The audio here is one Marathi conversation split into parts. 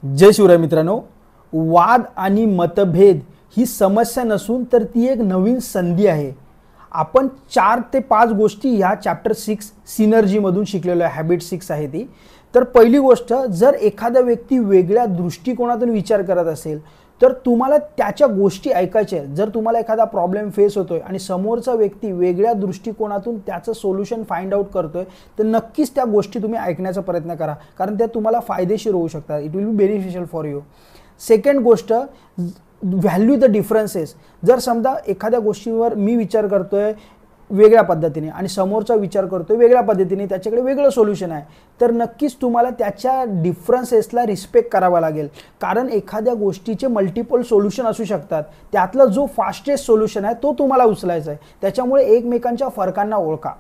जय शिवराय मित्रांनो, वाद आणि मतभेद ही समस्या नसून तर ती एक नवीन संधी आहे. आपण 4 ते 5 गोष्टी ह्या चॅप्टर 6 सिनर्जी मधून शिकलेलो आहे. हॅबिट 6 आहे ती. तर पहिली गोष्ट, जर एखादा व्यक्ती वेगळ्या दृष्टिकोनातून विचार करत असेल तर तुम्हाला त्याच्या गोष्टी ऐकायच्या आहेत. जर तुम्हाला एखादा प्रॉब्लेम फेस होतोय आणि समोरचा व्यक्ती वेगळ्या दृष्टिकोनातून त्याचं सोल्युशन फाइंड आउट करतोय तर नक्कीच त्या गोष्टी तुम्ही ऐकण्याचा प्रयत्न करा, कारण त्या तुम्हाला फायदेशीर होऊ शकतात. It will be beneficial for you. Second गोष्ट, व्हॅल्यू द डिफरन्सेस. जर समजा एखाद्या गोष्टीवर मी विचार करतोय वेगळ्या पद्धतीने आणि समोरचा विचार करतोय वेगळ्या पद्धतीने, त्याच्याकडे वेगळं सोल्युशन आहे, तर नक्कीच तुम्हाला त्याच्या डिफरन्सेसला रिस्पेक्ट करावा लागेल. कारण एखाद्या गोष्टीचे मल्टिपल सोल्युशन असू शकतात, त्यातला जो फास्टेस्ट सोल्युशन आहे तो तुम्हाला उचलायचा आहे. त्याच्यामुळे एकमेकांच्या फरकांना ओळखा.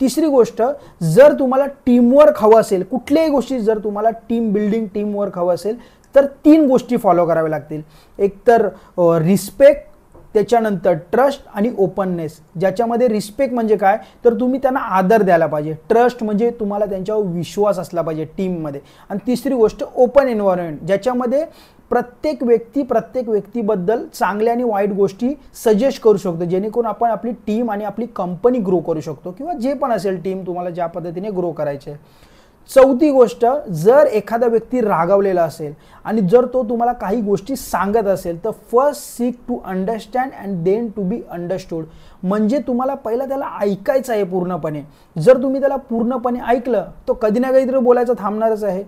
तिसरी गोष्ट, जर तुम्हाला टीमवर्क हवं असेल, कुठल्याही गोष्टी जर तुम्हाला टीम बिल्डिंग टीमवर्क हवं असेल तर 3 गोष्टी फॉलो कराव्या लागतील. एक तर रिस्पेक्ट, त्याच्यानंतर ट्रस्ट आणि ओपननेस. ज्याच्यामध्ये रिस्पेक्ट म्हणजे काय, तर तुम्ही त्यांना आदर द्यायला पाहिजे. ट्रस्ट म्हणजे तुम्हाला त्यांच्यावर विश्वास असला पाहिजे टीममध्ये. आणि तिसरी गोष्ट ओपन एन्व्हायरमेंट, ज्याच्यामध्ये प्रत्येक व्यक्तीबद्दल चांगल्या आणि वाईट गोष्टी सजेस्ट करू शकतो, जेणेकरून आपण आपली टीम आणि आपली कंपनी ग्रो करू शकतो, किंवा जे पण असेल टीम तुम्हाला ज्या पद्धतीने ग्रो करायचे. चौथी गोष्ट, जर एखादा व्यक्ती रागावलेला असेल आणि जर तो तुम्हाला काही गोष्टी सांगत असेल तर first seek to understand and then to be understood. म्हणजे तुम्हाला पहिला त्याला ऐकायचं आहे पूर्णपणे. जर तुम्ही त्याला पूर्णपणे ऐकलं तो कधी ना कधीतरी बोलायचं थांबणारच आहे.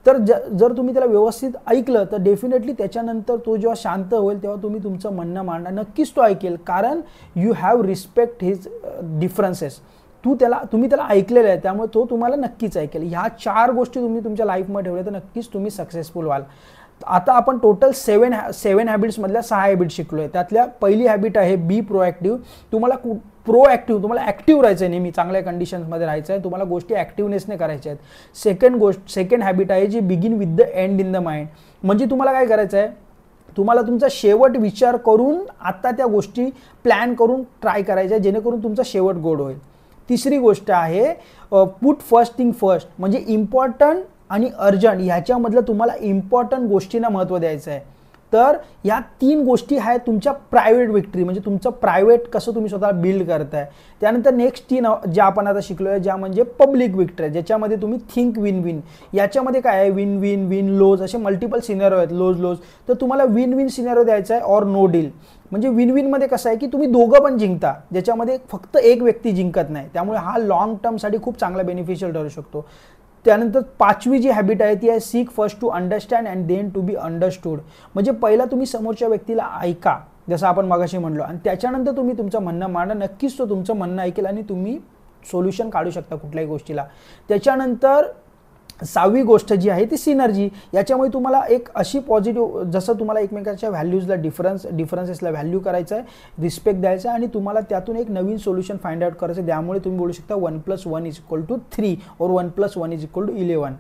तर जर तुम्ही त्याला व्यवस्थित ऐकलं तर डेफिनेटली त्याच्यानंतर तो जेव्हा शांत होईल तेव्हा तुम्ही तुमचं म्हणणं मांडणार, नक्कीच तो ऐकेल, कारण you have respect his differences. तुम्ही त्याला ऐकलेलं आहे, त्यामुळे तो तुम्हाला नक्कीच ऐकेल. ह्या 4 गोष्टी तुम्ही तुमच्या लाईफमध्ये ठेवल्या तर नक्कीच तुम्ही सक्सेसफुल व्हाल. आता आपण टोटल 7 हॅबिट्स मधल्या 6 हॅबिट शिकलोय. त्यातल्या पहिली हॅबिट आहे बी प्रोएक्टिव्ह. तुम्हाला तुम्हाला ॲक्टिव्ह राहायचं आहे, नेहमी चांगल्या कंडिशन्समध्ये राहायचं आहे, तुम्हाला गोष्टी ॲक्टिव्हनेसने करायच्या आहेत. सेकंड हॅबिट आहे जी begin with the end in the mind. म्हणजे तुम्हाला काय करायचं आहे, तुम्हाला तुमचा शेवट विचार करून आता त्या गोष्टी प्लॅन करून ट्राय करायच्या, जेणेकरून तुमचा शेवट गोड होईल. तिसरी गोष्ट आहे पुट फर्स्ट थिंग फर्स्ट. म्हणजे इम्पॉर्टंट आणि अर्जंट ह्याच्यामधलं तुम्हाला इम्पॉर्टंट गोष्टींना महत्त्व द्यायचं आहे. तर या 3 गोष्टी आहेत तुमच्या प्रायव्हेट विक्ट्री, म्हणजे तुमचं प्रायव्हेट कसं तुम्ही स्वतः बिल्ड करताय. त्यानंतर नेक्स्ट 3 ज्या आपण आता शिकलोय, ज्या म्हणजे पब्लिक विक्ट्री, ज्याच्यामध्ये तुम्ही थिंक विन विन. याच्यामध्ये काय आहे, विन विन, विन लॉज, असे मल्टिपल सिनेरिओ आहेत, लॉज. तर तुम्हाला विन विन सिनेरिओ द्यायचा आहे ऑर नो डील. म्हणजे विन विनमध्ये कसं आहे की तुम्ही दोघं पण जिंकता, ज्याच्यामध्ये फक्त एक व्यक्ती जिंकत नाही. त्यामुळे हा लॉंग टर्मसाठी खूप चांगला बेनिफिशियल ठरू शकतो. त्यानंतर 5वी जी हॅबिट आहे ती आहे seek first to understand and then to be understood. म्हणजे पहिला तुम्ही समोरच्या व्यक्तीला ऐका, जसं आपण मगाशी म्हणलो, आणि त्याच्यानंतर तुम्ही तुमचं म्हणणं मांडा. नक्कीच तो तुमचं म्हणणं ऐकेल आणि तुम्ही सोल्युशन काढू शकता कुठल्याही गोष्टीला. त्याच्यानंतर 6वी गोष्ट जी आहे ती सिनर्जी. याच्यामुळे तुम्हाला एक अशी पॉझिटिव्ह, जसं तुम्हाला एकमेकांच्या व्हॅल्यूजला डिफरन्सेसला व्हॅल्यू करायचं आहे, रिस्पेक्ट द्यायचा आहे, आणि तुम्हाला त्यातून एक नवीन सोल्युशन फाइंड आउट करायचं आहे. त्यामुळे तुम्ही बोलू शकता 1+1 = 3 और 1+1 = 11.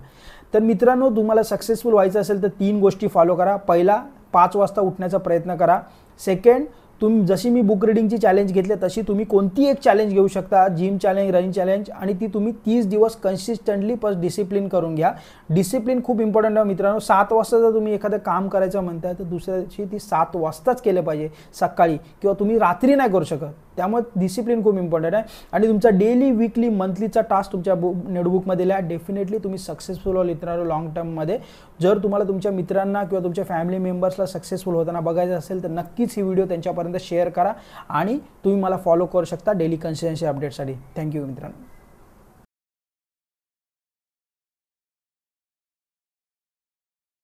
तर मित्रांनो, तुम्हाला सक्सेसफुल व्हायचं असेल तर 3 गोष्टी फॉलो करा. पहिला, 5 वाजता उठण्याचा प्रयत्न करा. सेकंड, जशी मी बुक रिडिंगची चॅलेंज घेतली तशी तुम्ही कोणती एक चॅलेंज घेऊ शकता, जिम चॅलेंज, रनिंग चॅलेंज, आणि ती तुम्ही 30 दिवस कन्सिस्टंटली डिसिप्लिन करून घ्या. डिसिप्लिन खूप इम्पॉर्टंट आहे मित्रांनो. 7 वाजता जर तुम्ही एखादं काम करायचं म्हणताय तर दुसऱ्या दिवशी ती 7 वाजताच केलं पाहिजे, सकाळी, किंवा तुम्ही रात्री नाही करू शकत. त्यामुळे डिसिप्लिन खूप इम्पॉर्टंट आहे. आणि तुमचा डेली, वीकली, मंथलीचा टास्क तुमच्या नोटबुकमध्ये लिहा. डेफिनेटली तुम्ही सक्सेसफुल व्हाल मित्रांनो लॉंग टर्ममध्ये. जर तुम्हाला तुमच्या मित्रांना किंवा तुमच्या फॅमिली मेंबर्सला सक्सेसफुल होताना बघायचं असेल तर नक्कीच ही व्हिडिओ त्यांच्यापर्यंत शेअर करा, आणि तुम्ही मला फॉलो करू शकता डेली कन्सिस्टन्सी अपडेटसाठी. थँक्यू मित्रांनो.